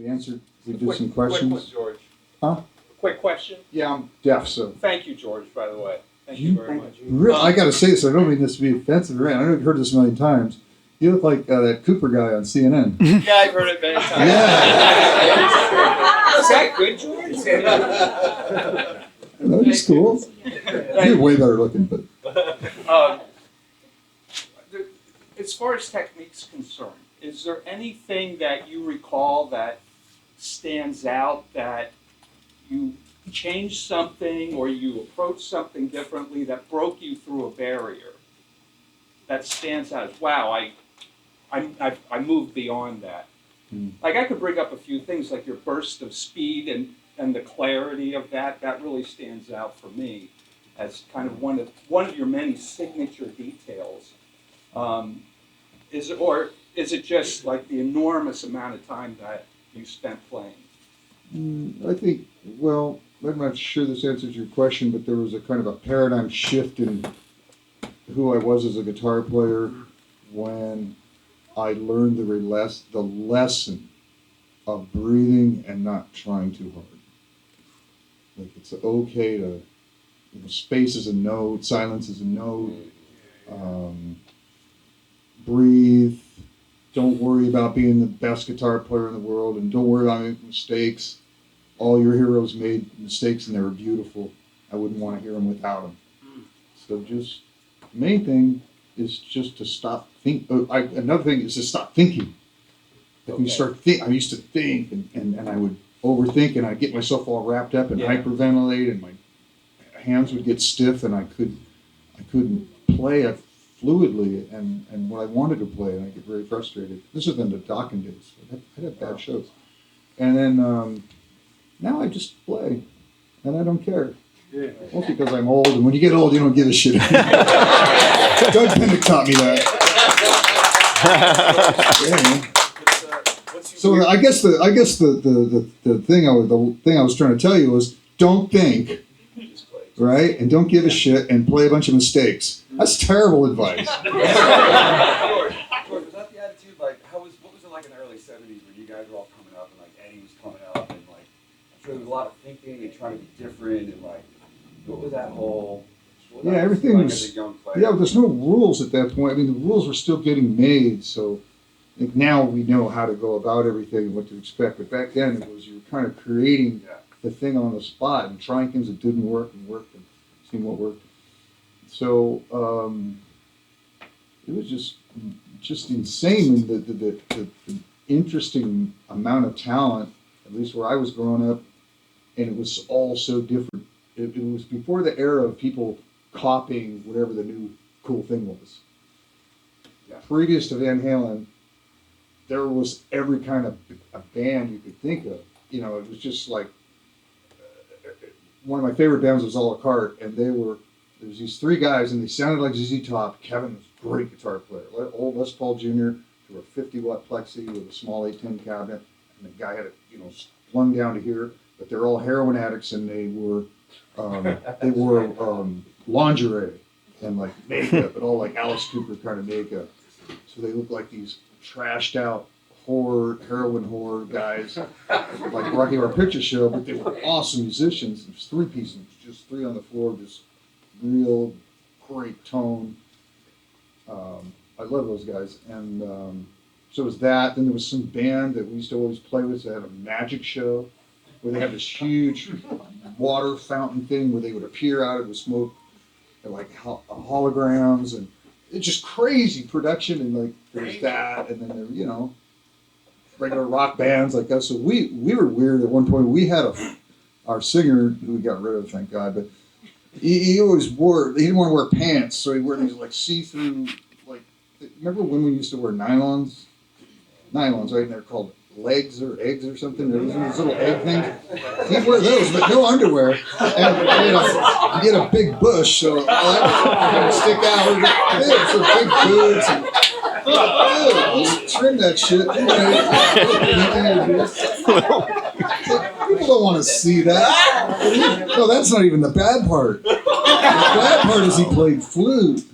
We answered. We do some questions. Quick one, George. Huh? Quick question. Yeah, I'm deaf, so. Thank you, George, by the way. Thank you very much. I gotta say this, I don't mean this to be offensive, I know you've heard this a million times. You look like that Cooper guy on CNN. Yeah, I've heard it many times. Yeah. Is that good, George? No, he's cool. You're way better looking, but. As far as technique's concerned, is there anything that you recall that stands out, that you changed something or you approached something differently that broke you through a barrier that stands out as, wow, I moved beyond that? Like, I could bring up a few things, like your burst of speed and the clarity of that really stands out for me as kind of one of your many signature details. Is it just like the enormous amount of time that you spent playing? I think, well, I'm not sure this answers your question, but there was a kind of a paradigm shift in who I was as a guitar player when I learned the lesson of breathing and not trying too hard. Like, it's okay to, space is a note, silence is a note, breathe, don't worry about being the best guitar player in the world, and don't worry about making mistakes. All your heroes made mistakes and they were beautiful. I wouldn't want to hear them without them. So just, the main thing is just to stop thinking. Another thing is to stop thinking. If you start I used to think and I would overthink and I'd get myself all wrapped up and hyperventilate and my hands would get stiff and I couldn't play fluidly and what I wanted to play, and I get very frustrated. This is in the Dokken days. I'd have bad shows. And then now I just play and I don't care. Mostly because I'm old, and when you get old, you don't give a shit. Doug Pinnick taught me that. So I guess the thing I was trying to tell you was, don't think, right, and don't give a shit, and play a bunch of mistakes. That's terrible advice. George, was that the attitude? Like, what was it like in the early '70s when you guys were all coming up, and like Eddie was coming up, and like, I'm sure there was a lot of thinking and trying to be different, and like, what was that whole? Yeah, everything was. Yeah, but there's no rules at that point. I mean, the rules were still getting made, so I think now we know how to go about everything and what to expect. But back then, it was you were kind of creating the thing on the spot and trying things that didn't work and worked and seeing what worked. So it was just insane, the interesting amount of talent, at least where I was growing up, and it was all so different. It was before the era of people copying whatever the new cool thing was. Yeah. Previous to Van Halen, there was every kind of a band you could think of. It was just like one of my favorite bands was a la carte, and there was these three guys, and they sounded like ZZ Top. Kevin was a great guitar player, old Les Paul Jr. to a 50-watt plexi with a small 810 cabinet, and the guy had it, slung down to here. But they're all heroin addicts, and they wore lingerie and like makeup, but all like Alice Cooper kind of makeup. So they looked like these trashed out heroin horror guys, like Rocky Horror Picture Show. But they were awesome musicians. It was three pieces, just three on the floor, just real great tone. I love those guys, and so it was that. Then there was some band that we used to always play with that had a magic show, where they had this huge water fountain thing where they would appear out of the smoke, and like holograms, and it's just crazy production. And like there's that, and then there, regular rock bands like us. So we were weird at one point. We had our singer, who we got rid of, thank God, but he always he didn't want to wear pants, so he wore these like see-through, like, remember when we used to wear nylons, right? And they're called legs or eggs or something. There was these little egg things. He'd wear those, but no underwear. And he had a big bush, so all that would stick out. So big boots. And, just trim that shit. People don't want to see that. No, that's not even the bad part. The bad part is he played flute.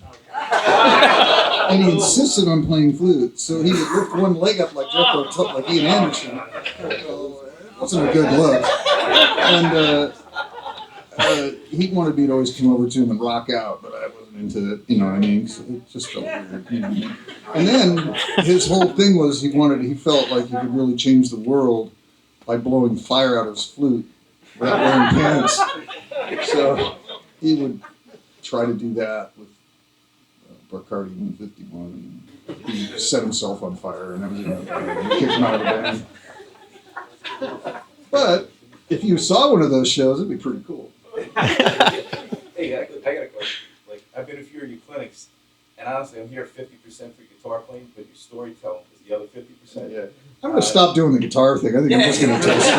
And he insisted on playing flute, so he would lift one leg up like Jethro Tull, like Ian Anderson, It wasn't a good look. And he wanted me to always come over to him and rock out, but I wasn't into it, you know what I mean? So it just felt weird, you know what I mean? And then his whole thing was he felt like he could really change the world by blowing fire out of his flute without wearing pants. So he would try to do that with Bacardi 151, and he set himself on fire and everything. And kicked him out of the band. But if you saw one of those shows, it'd be pretty cool. Hey, I got a question. Like, I've been to a few of your clinics, and honestly, I'm here 50% for guitar playing, but your storytelling is the other 50%. Yeah. I'm gonna stop doing the guitar thing. I think I'm just gonna tell stories.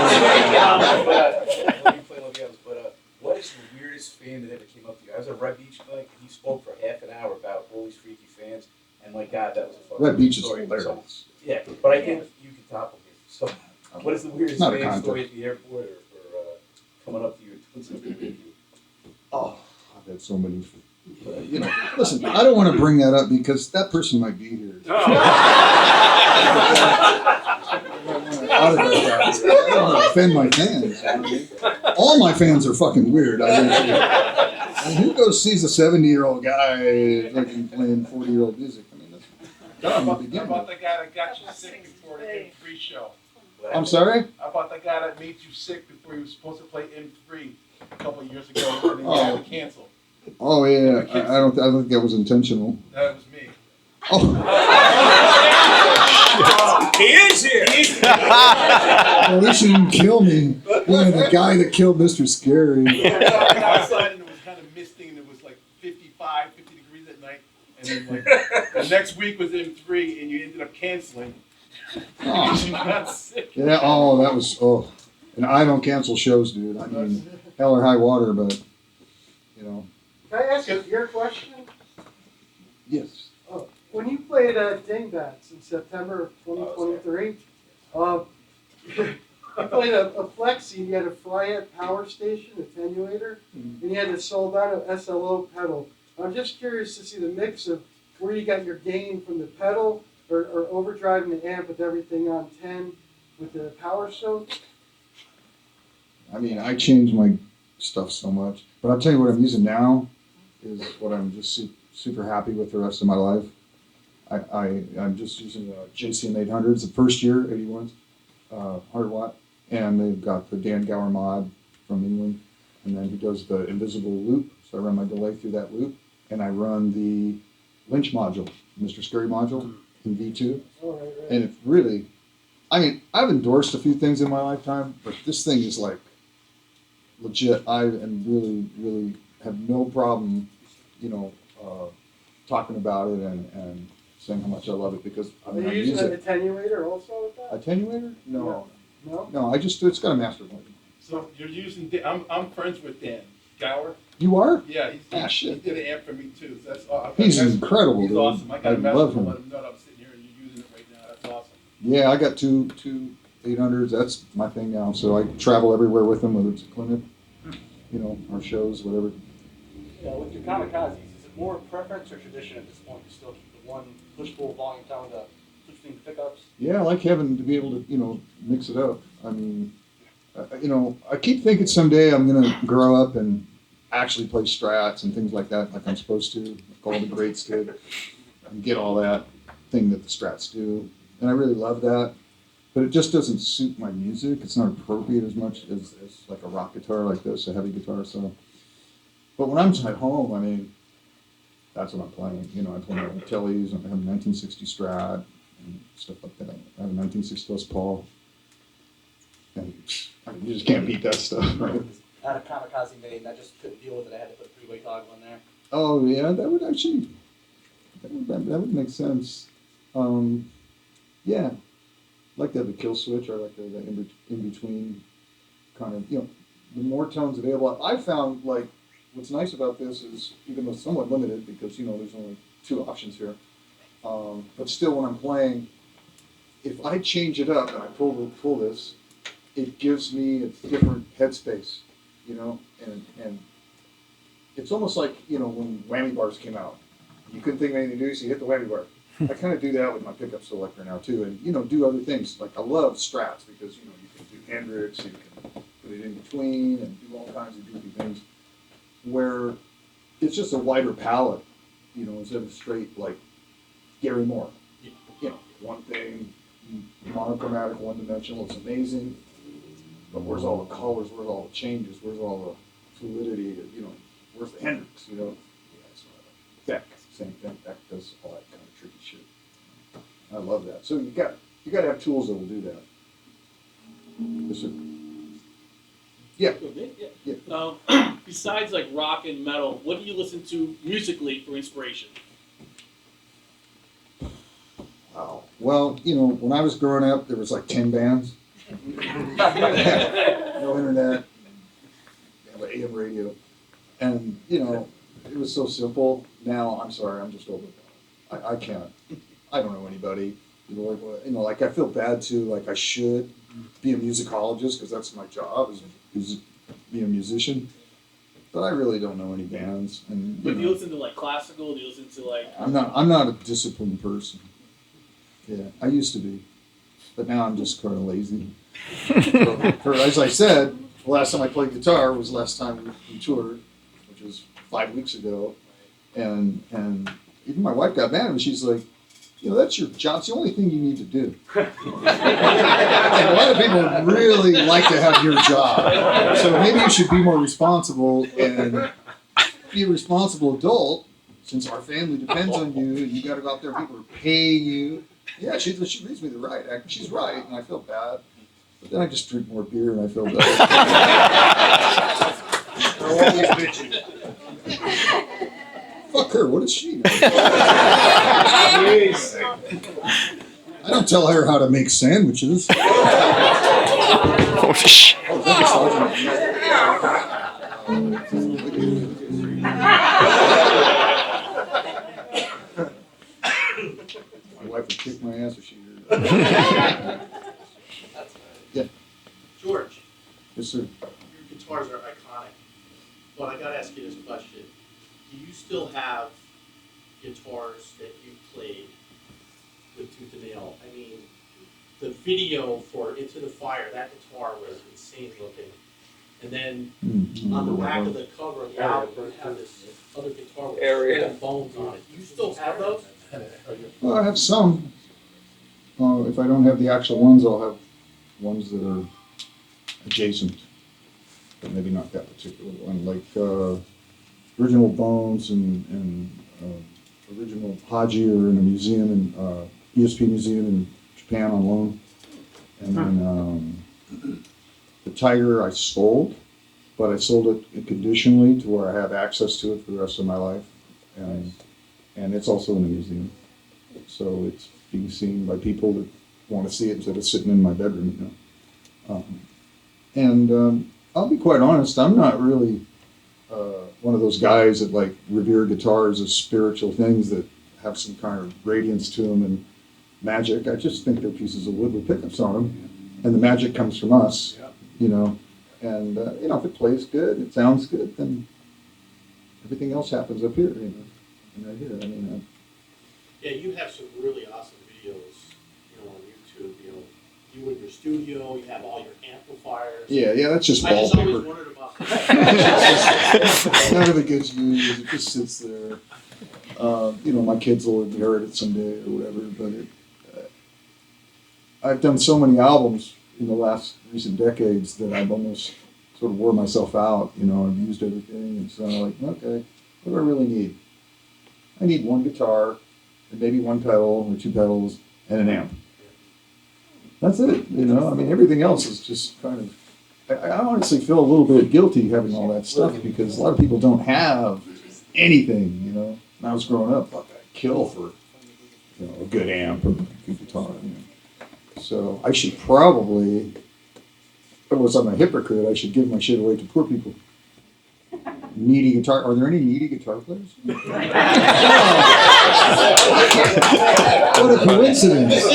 But what is the weirdest fan that ever came up to you? I was at Red Beach clinic, and he spoke for half an hour about all these freaky fans, and my God, that was a fucking Red Beach is story. hilarious. So, yeah, but I think you can top him here. So, what is the weirdest Not a fan contest. story at the airport or coming up to you and doing something with you? Oh, I've had so many. You know, listen, I don't want to bring that up because that person might be here. I don't want to offend my fans. You know? All my fans are fucking weird. I mean, who goes sees a 70-year-old guy fucking playing 40-year-old music? I mean, that's dumb to begin How about with. the guy that got you sick before the M3 show? I'm sorry? How about the guy that made you sick before you were supposed to play M3 a couple of years ago and then you had to cancel? Oh yeah, I don't think that was intentional. That was me. Oh, He is here! well, at least you didn't kill me. Yeah, the guy that killed Mr. Scary. Outside and it was kind of misting and it was like 55, 50 degrees at night. And then like the next week was M3 and you ended up canceling. Oh. You got sick. Yeah, that was, and I don't cancel shows, dude. I mean, hell or high water, but, you know. Can I ask you your question? Yes. When you played at Dingbats in September of 2023, you played a Plexi, you had a Fryette power station attenuator, and you had a Soldado SLO pedal. I'm just curious to see the mix of where you got your gain from the pedal or overdriving the amp with everything on 10 with the power stroke. I mean, I changed my stuff so much. But I'll tell you what I'm using now is what I'm just super happy with the rest of my life. I'm just using JCM 800s, the first year, 81s, 100 watt. And theyve got the Dan Gower mod from England. And then he does the invisible loop. So I run my delay through that loop. And I run the Lynch module, Mr. Scary module in V2. Oh, right. And it really, I mean, I've endorsed a few things in my lifetime, but this thing is like legit. I am really have no problem, you know, talking about it and saying how much I love it because I Are mean, you I using use an it. attenuator also with that? Attenuator? No. No? It's got a master button. So you're using, I'm friends with Dan Gower. You are? Yeah, Shit. he did an amp for me too. So that's He's that's, incredible, He's dude. awesome. I got I a message love to him. let him know that I'm sitting here and you're using it right now. That's awesome. Yeah, I got two 800s. That's my thing now. So I travel everywhere with them, whether it's a clinic, you know, or shows, whatever. Yeah, with your kamikazes, is it more preference or tradition at this point to still keep the one push-pull volume down with the switching pickups? Yeah, I like having to be able to, you know, mix it up. I mean, you know, I keep thinking someday I'm going to grow up and actually play strats and things like that, like I'm supposed to, like all the greats did, and get all that thing that the strats do. And I really love that, but it just doesn't suit my music. It's not appropriate as much as like a rock guitar like this, a heavy guitar. So, but when I'm at home, I mean, that's what I'm playing. You know, I play my Tellys, I have a 1960 Strat and stuff like that. I have a 1960 Les Paul. And I mean, you just can't beat that stuff, right? I had a kamikaze made and I just couldn't deal with it. I had to put a three-way toggle in there. Oh yeah, that would make sense. Yeah, I like to have the kill switch. I like to have the in between kind of, you know, the more tones available. I found like what's nice about this is even though it's somewhat limited because you know there's only 2 options here, but still when I'm playing, if I change it up and I pull this, it gives me a different headspace, you know, and it's almost like, you know, when whammy bars came out. You couldn't think of anything to do, so you hit the whammy bar. I kind of do that with my pickup selector now too, and do other things. Like I love strats because you can do Hendrix, you can put it in between, and do all kinds of goofy things. Where it's just a wider palette, instead of straight like Gary Moore. One thing, monochromatic, one-dimensional. It's amazing, but where's all the colors? Where's all the changes? Where's all the fluidity? Where's the Hendrix? Beck, same thing. Beck does all that kind of tricky shit. I love that. So you got to have tools that will do that. Yes, sir. Yeah. Besides like rock and metal, what do you listen to musically for inspiration? Wow. Well, when I was growing up, there was like 10 bands. No internet. AM radio. And, it was so simple. Now, I'm sorry, I'm just over it. I can't. I don't know anybody. Like I feel bad too. Like I should be a musicologist because that's my job is be a musician. But I really don't know any bands. And But do you listen to like classical? Do you listen to like? I'm not a disciplined person. Yeah, I used to be, but now I'm just kind of lazy. As I said, the last time I played guitar was the last time we toured, which was 5 weeks ago, and even my wife got mad at me. She's like, that's your job. It's the only thing you need to do. And a lot of people really like to have your job, so maybe you should be more responsible and be a responsible adult. Since our family depends on you, and you got to go out there. People are paying you. Yeah, she leads me the right. She's right, and I feel bad. But then I just drink more beer, and I feel better. They're always bitching. Fuck her. What is she know? I don't tell her how to make sandwiches. Oh, shit. My wife would kick my ass if she heard it. Yeah. George, Yes, sir. your guitars are iconic, but I gotta ask you this question. Do you still have guitars that you played with tooth and nail? I mean, the video for Into the Fire, that guitar was insane looking. And then on the back of the cover of the album, you have this other guitar with skull bones on it. Do you still have those? Well, I have some. If I don't have the actual ones, I'll have ones that are adjacent, but maybe not that particular one. Like original bones and original Haji are in a museum in ESP museum in Japan on loan. And then the Tiger I sold, but I sold it conditionally to where I have access to it for the rest of my life. And it's also in a museum. So it's being seen by people that want to see it instead of sitting in my bedroom, I'll be quite honest, I'm not really one of those guys that like revere guitars as spiritual things that have some kind of radiance to them and magic. I just think they're pieces of wood with pickups on them. And the magic comes from us, And, if it plays good, it sounds good, then everything else happens up here, And right here, Yeah, you have some really awesome videos, on YouTube, you in your studio, you have all your amplifiers. Yeah, that's just I just always wallpaper. wondered about that. None of it gets used, it just sits there. My kids will inherit it someday or whatever, but I've done so many albums in the last recent decades that I've almost sort of wore myself out, I've used everything, and so I'm like, okay, what do I really need? I need one guitar, and maybe one pedal, or two pedals, and an amp. That's it, everything else is just kind of, I honestly feel a little bit guilty having all that stuff, because a lot of people don't have anything, When I was growing up, I'd kill for, a good amp or a good guitar, So I should probably, unless I'm a hypocrite, I should give my shit away to poor people. Needy guitar. Are there any needy guitar players? What a coincidence.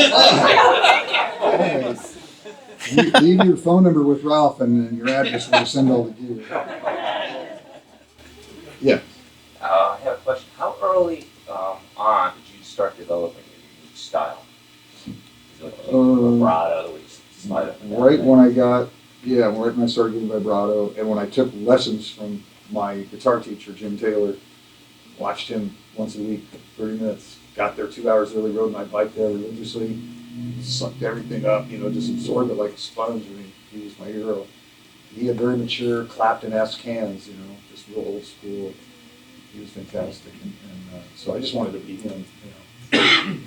Leave your phone number with Ralph and your address where to send all the gear. Yeah. I have a question. How early on did you start developing your style? Is it like vibrato, where you slide up and down? Right when I got, yeah, right when I started getting vibrato, and when I took lessons from my guitar teacher, Jim Taylor, watched him once a week, 30 minutes, got there 2 hours early, rode my bike there religiously, sucked everything up, just absorbed it like a sponge. I mean, he was my hero. He had very mature Clapton-esque hands, just real old school. He was fantastic, and so I just wanted to be him,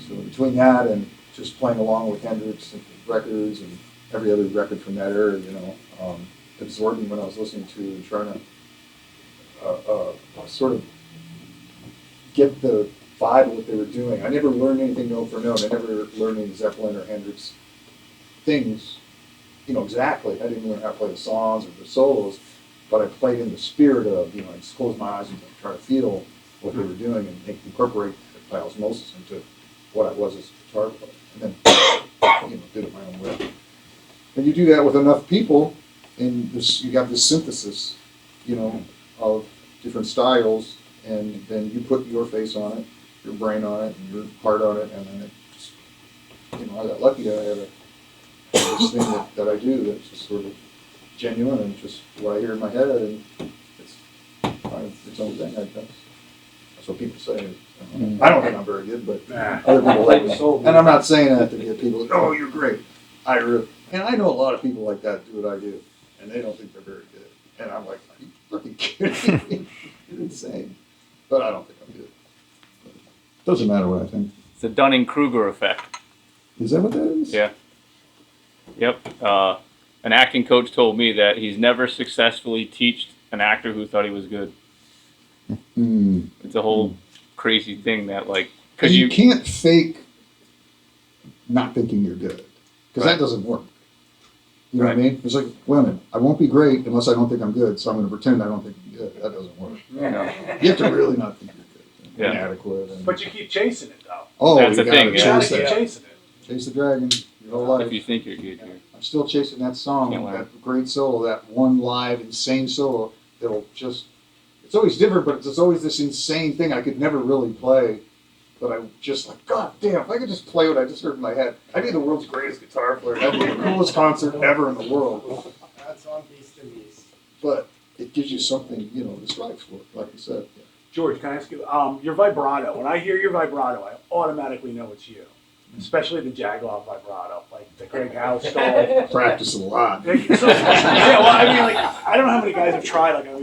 So between that and just playing along with Hendrix and records and every other record from that era, absorbing what I was listening to and trying to sort of get the vibe of what they were doing. I never learned anything note for note. I never learned any Zeppelin or Hendrix things, exactly. I didn't learn how to play the songs or the solos, but I played in the spirit of, I just closed my eyes and try to feel what they were doing and incorporate it by osmosis into what I was as a guitar player. And then, did it my own way. And you do that with enough people, and you got this synthesis, of different styles, and then you put your face on it, your brain on it, and your heart on it, and then it just, I got lucky that I had this thing that I do that's just sort of genuine and just what I hear in my head, and it's kind of its own thing, I guess. That's what people say. I don't think I'm very good, but other people like me. And I'm not saying that to get people, oh, you're great. And I know a lot of people like that do what I do, and they don't think they're very good. And I'm like, are you fucking kidding me? You're insane. But I don't think I'm good. Doesn't matter what I think. It's the Dunning-Kruger effect. Is that what that is? Yeah. Yep. An acting coach told me that he's never successfully taught an actor who thought he was good. It's a whole crazy thing that, because you can't fake not thinking you're good, because that doesn't work. You know what I mean? It's like, wait a minute, I won't be great unless I don't think I'm good, so I'm going to pretend I don't think I'm good. That doesn't work. You have to really not think you're good. Inadequate. But you keep chasing it, though. Oh, that's the thing. You gotta keep chasing it. Chase the dragon your whole life. If you think you're good, I'm still chasing that song, that great solo, that one live insane solo that'll just, it's always different, but it's always this insane thing I could never really play. But I'm just like, God damn, if I could just play what I just heard in my head, I'd be the world's greatest guitar player. That'd be the coolest concert ever in the world. That's on Beast and Beast. But it gives you something, to strive for, like you said. George, can I ask you, your vibrato, when I hear your vibrato, I automatically know it's you. Especially the jackoff vibrato, like the Craig Howe style. Practice a lot. I don't know how many guys have tried, but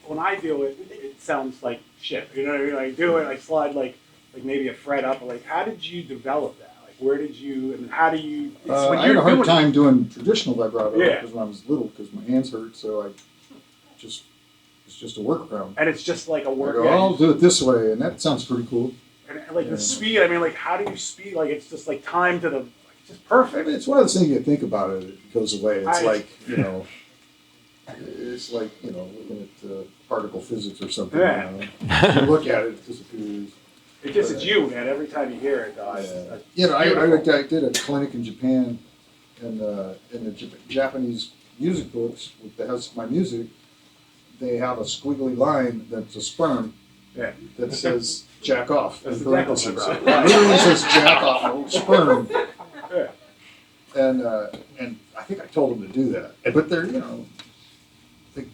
when I do it, it sounds like shit. You know what I mean? Like, do it, slide like maybe a fret up. How did you develop that? Where did you, and how do you? I had a hard time doing traditional vibrato because when I was little, because my hands hurt, so it's just a workaround. And it's just like a work. I'll do it this way, and that sounds pretty cool. And the speed, how do you speed? It's just time to the, just perfect. I mean, it's one of those things you think about it goes away. It's it's like, looking at particle physics or something. Yeah. You look at it, it disappears. It's you, man. Every time you hear it, I did a clinic in Japan, and in the Japanese music books that has my music, they have a squiggly line that's a sperm that says jack off in parentheses. It literally says jack off, no sperm. Yeah. And I think I told them to do that. But they're,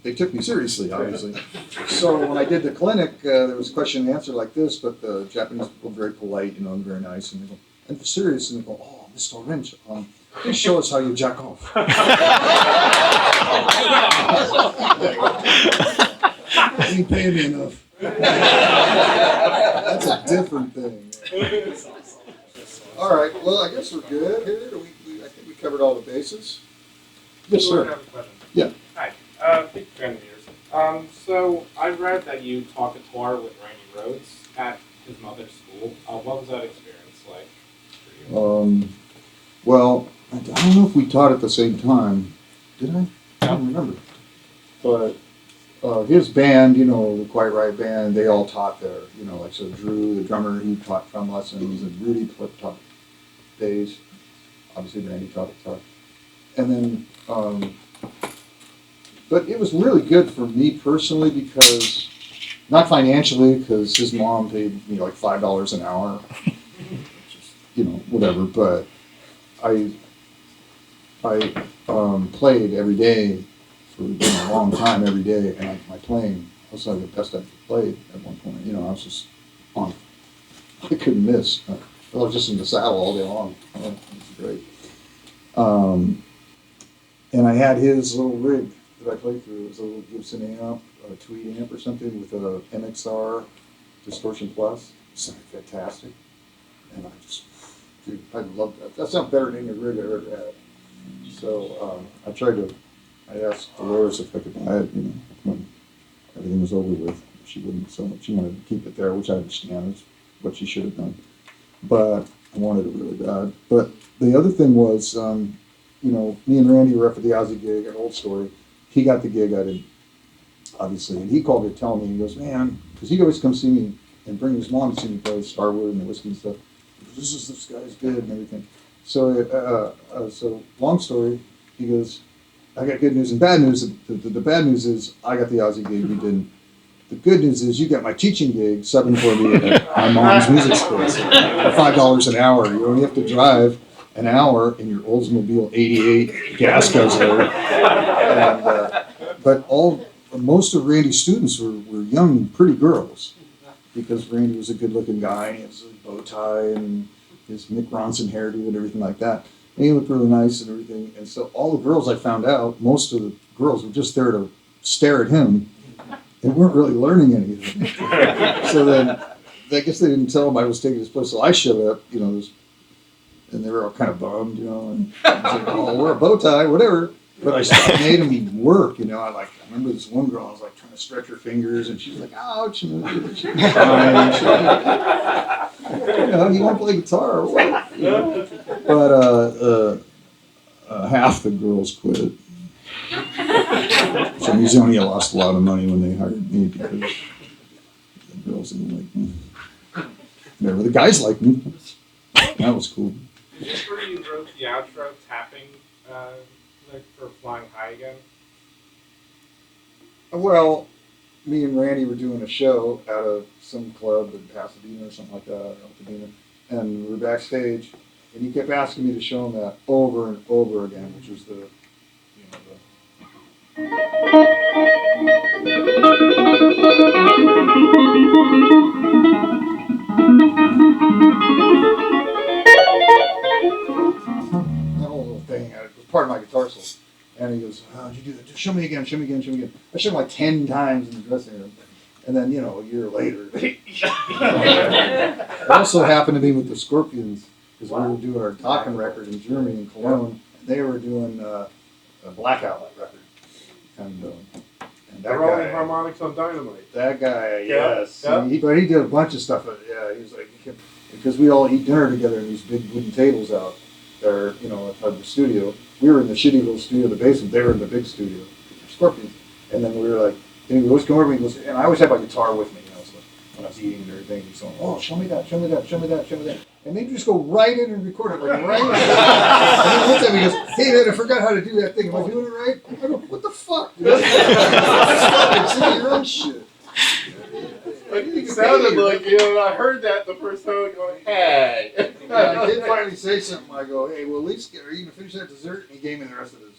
they took me seriously, obviously. So when I did the clinic, there was a question and answer like this, but the Japanese people were very polite, and very nice. And they go, and they're serious, and they go, oh, Mr. Lynch, please show us how you jack off. They ain't paying me enough. That's a different thing. All right, well, I guess we're good here. I think we covered all the bases. Yes, sir. I have a question. Yeah. Hi, big fan of yours. So I read that you taught guitar with Randy Rhoads at his mother's school. What was that experience like for you? Well, I don't know if we taught at the same time. Did I? I don't remember. But his band, the Quiet Riot Band, they all taught there. So Drew, the drummer, he taught drum lessons, and Rudy taught bass. Obviously, Randy taught guitar. And then, but it was really good for me personally because, not financially, because his mom paid me like $5 an hour. whatever. But I played every day for a long time every day, and my playing was like the best I've played at one point. You know, I was just on. I couldn't miss. I was just in the saddle all day long. Oh, it was great. And I had his little rig that I played through. It was a little Gibson amp, a Tweed amp or something with a MXR Distortion Plus. It sounded fantastic. And I just, dude, I loved that. That sounded better than any rig I ever had. So I asked Dolores if I could buy it, you know, when everything was over with. She wouldn't sell it. She wanted to keep it there, which I understand is what she should have done. But I wanted it really bad. But the other thing was, you know, me and Randy were up at the Ozzy gig at Old Story. He got the gig, I didn't, obviously. And he called me to tell me, he goes, man, because he'd always come see me and bring his mom to see me play Starwood and the whiskey and stuff. He goes, this guy's good and everything. So, so long story, he goes, I got good news and bad news. The bad news is I got the Ozzy gig, you didn't. The good news is you got my teaching gig subbing for me at my mom's music school for $5 an hour. You only have to drive an hour in your Oldsmobile 88 gas guzzler. And, but most of Randy's students were young, pretty girls, because Randy was a good-looking guy. And he has a bow tie and his Mick Ronson hairdo and everything like that. And he looked really nice and everything. And so all the girls I found out, most of the girls were just there to stare at him. They weren't really learning anything. So then, I guess they didn't tell him I was taking his place. So I showed up, you know, and they were all kind of bummed, you know. And I was like, oh, wear a bow tie, whatever. But I made him work, you know. I remember this one girl, I was like trying to stretch her fingers, and she was like, ouch. And she was crying. You know, you want to play guitar or what? You know? But half the girls quit. So Musonia lost a lot of money when they hired me because the girls didn't like me. Whatever, the guys liked me. That was cool. Is this where you wrote the outro tapping, like for Flying High Again? Well, me and Randy were doing a show out of some club in Pasadena or something like that, Altadena, and we were backstage, and he kept asking me to show him that over and over again, which was the. That whole little thing, it was part of my guitar solo. And he goes, how'd you do that? Just show me again, show me again, show me again. I showed him like 10 times in the dressing room. And then, you know, a year later. It also happened to be with the Scorpions, because we were doing our Dokken record in Germany, in Cologne. And they were doing a Blackout record. And that Rolling guy, harmonics on Dynamite. That guy, Yeah, yes. yeah. But he did a bunch of stuff. Yeah, he was like, because we all eat dinner together in these big wooden tables out there, you know, outside the studio. We were in the shitty little studio in the basement. They were in the big studio, Scorpions. And then we were like, and he would always come over and he goes, and I always had my guitar with me, you know, so when I was eating and everything. He's going, oh, show me that, show me that, show me that, show me that. And they just go right in and record it, like right in. And then one time he goes, hey man, I forgot how to do that thing. Am I doing it right? I go, what the fuck? Sing your own shit. It sounded like, you know, I heard that the first time going, hey. I did finally say something. I go, hey, well, at least, are you going to finish that dessert? And he gave me the rest of his.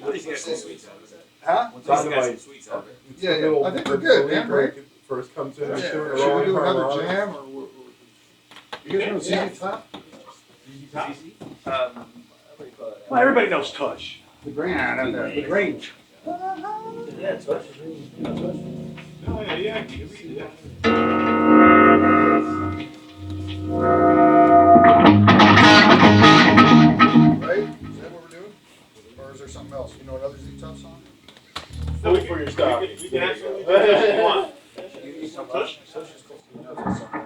What is he got some sweets out of it? Huh? What is he got some sweets out of it? Yeah, I think we're good, man, right? First comes in, Yeah. doing a Should we rolling do another harmonics. jam? Or you guys know ZZ Top? What do you call it? Well, everybody knows Tush. The Grange. The Grange. Yeah, it's Tush. You know Tush. Oh, yeah, you can see that. Right? Is that what we're doing? Or is there something else? You know another ZZ Top song? Wait for your stop. We can absolutely do whatever you want. Some Tush? Tush is cool. You know, it's something.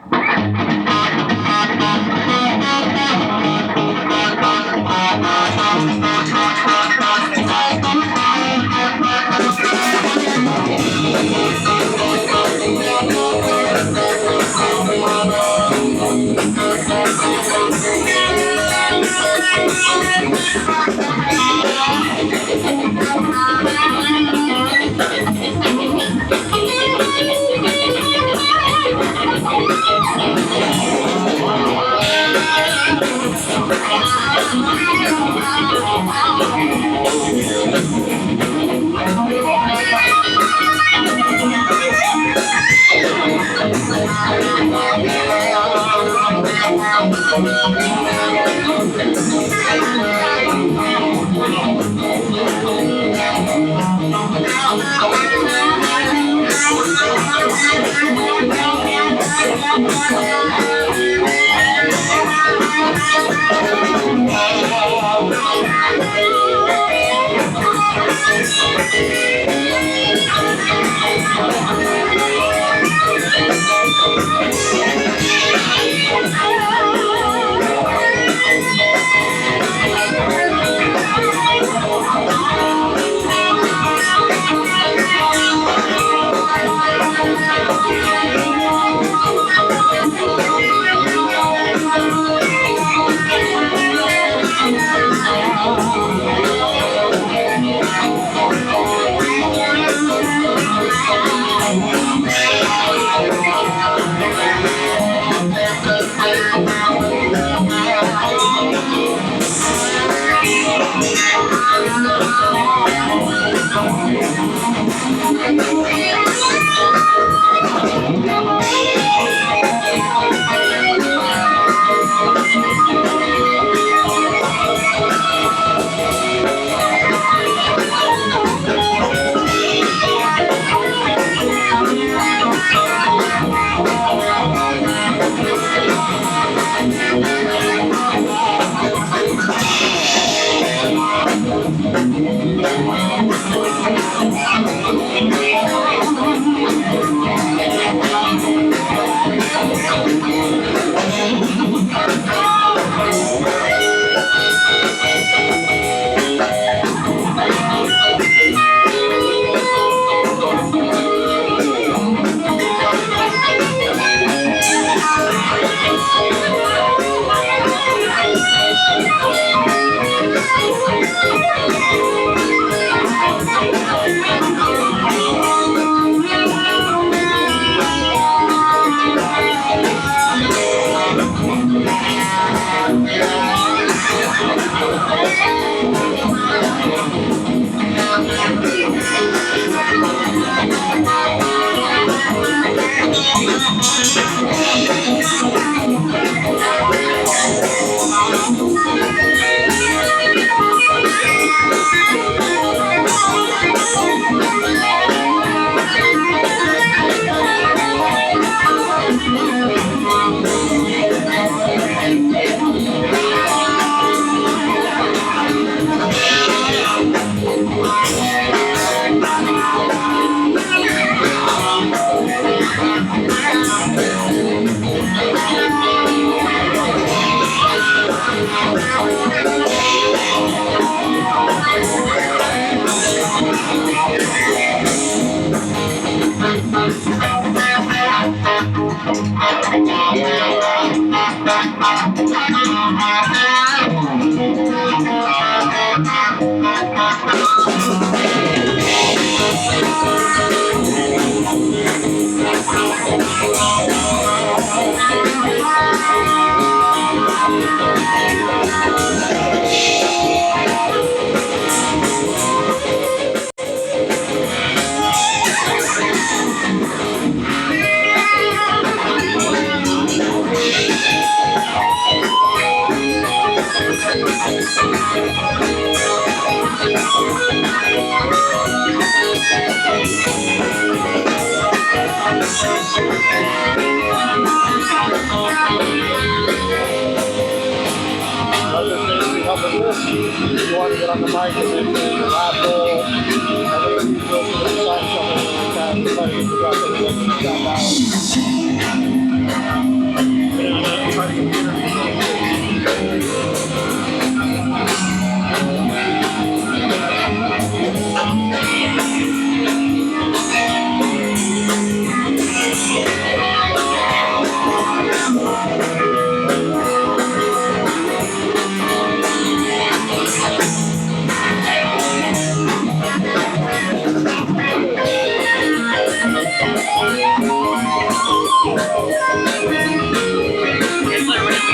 If you want to get on the mic and mention raffle, I think you feel free to sign something like that. Everybody can figure out the link and I'm going to try to get the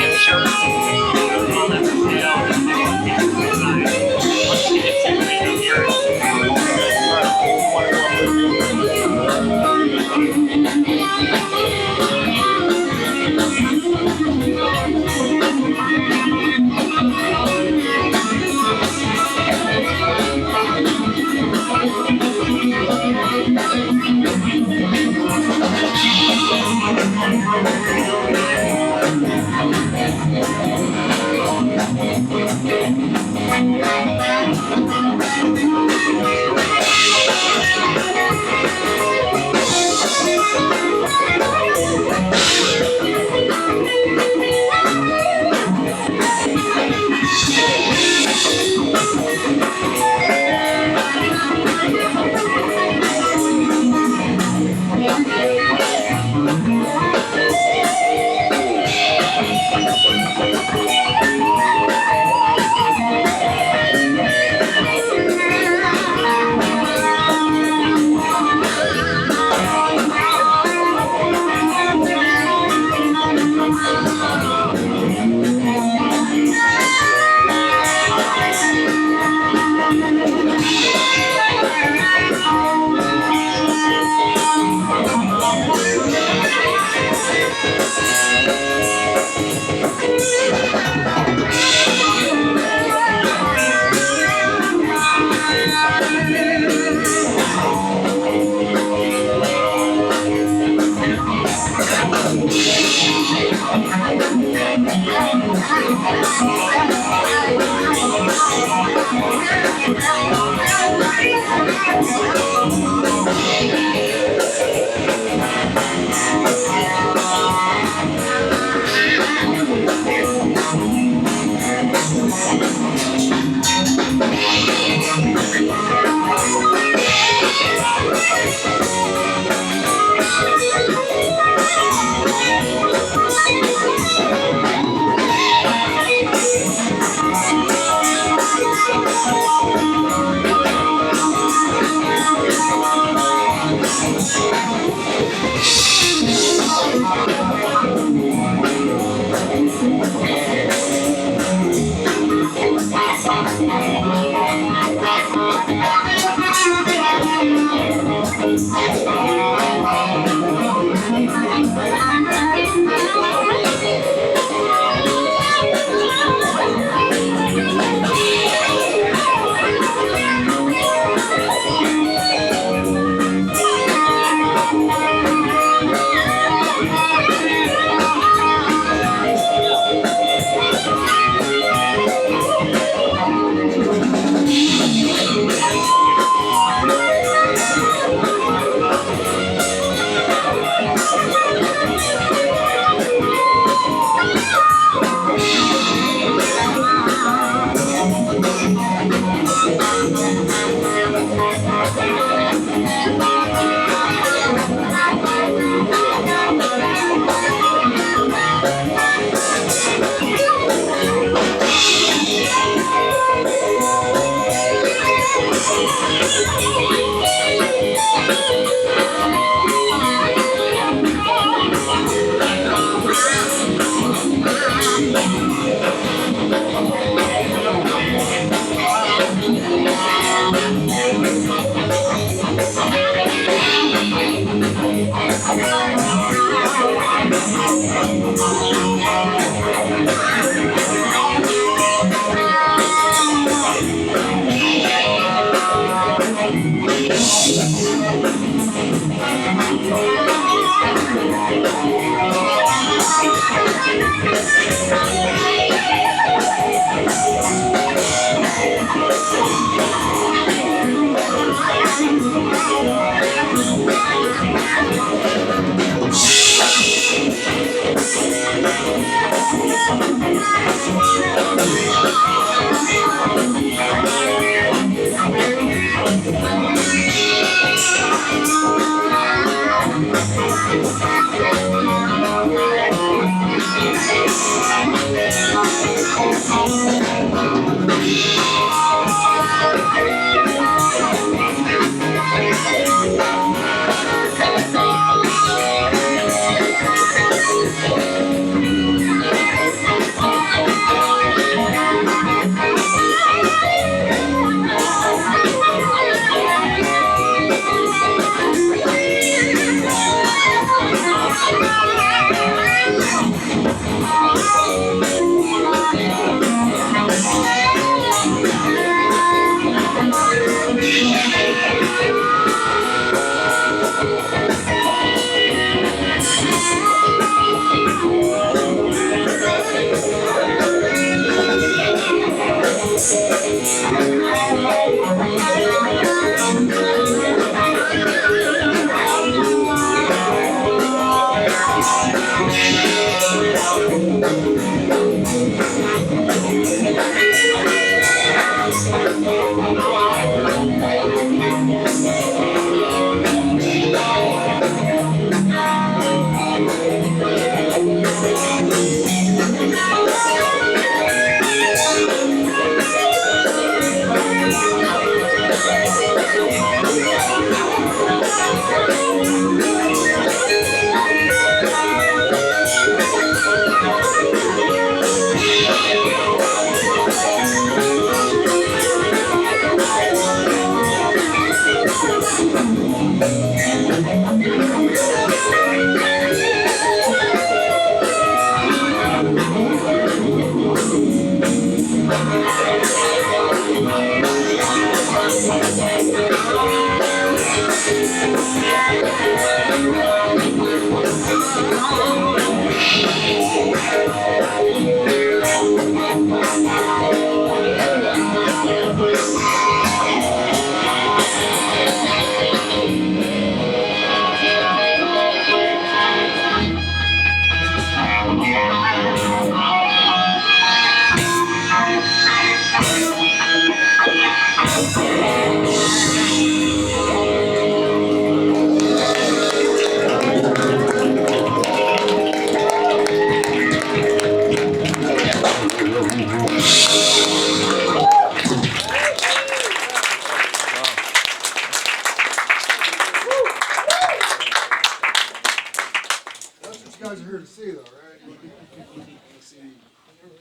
That's what you guys are here to see, though, right?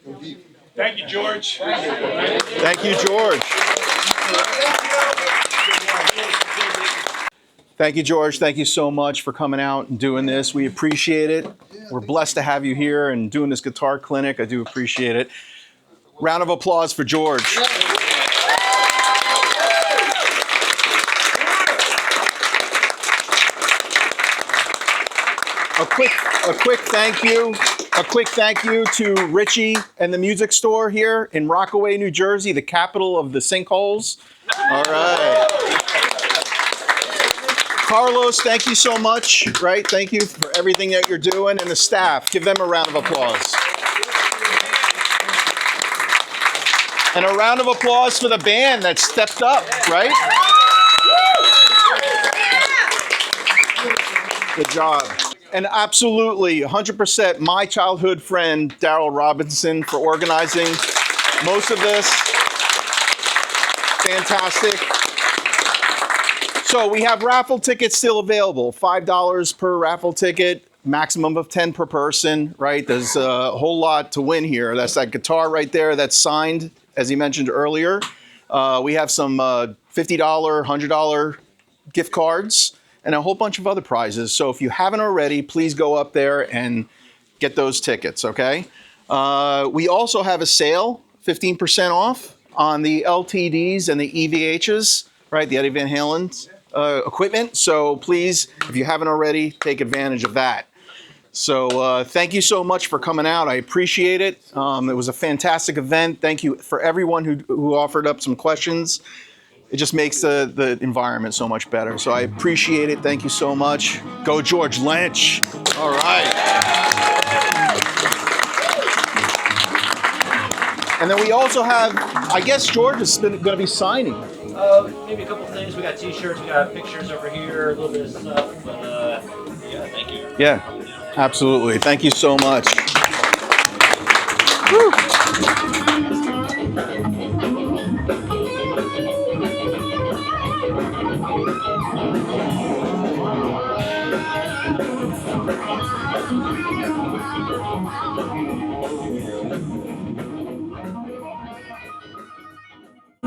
Go deep. Thank you, George. Thank you, George. Thank you, George. Thank you so much for coming out and doing this. We appreciate it. We're blessed to have you here and doing this guitar clinic. I do appreciate it. Round of applause for George. A quick thank you to Ritchie and the music store here in Rockaway, New Jersey, the capital of the sinkholes. All right. Carlos, thank you so much, right? Thank you for everything that you're doing, and the staff. Give them a round of applause. And a round of applause for the band that stepped up, right? Good job. And absolutely, 100% my childhood friend, Daryl Robinson, for organizing most of this. Fantastic. So we have raffle tickets still available, $5 per raffle ticket, maximum of 10 per person, right? There's a whole lot to win here. That's that guitar right there that's signed, as he mentioned earlier. We have some $50, $100 gift cards, and a whole bunch of other prizes. So if you haven't already, please go up there and get those tickets, okay? We also have a sale, 15% off on the LTDs and the EVHs, right? The Eddie Van Halen equipment. So please, if you haven't already, take advantage of that. So thank you so much for coming out. I appreciate it. It was a fantastic event. Thank you for everyone who offered up some questions. It just makes the environment so much better. So I appreciate it. Thank you so much. Go George Lynch. All right. And then we also have, I guess George is going to be signing. Maybe a couple things. We got t-shirts, we got pictures over here, a little bit of stuff, but yeah, thank you. Yeah, absolutely. Thank you so much. Woo.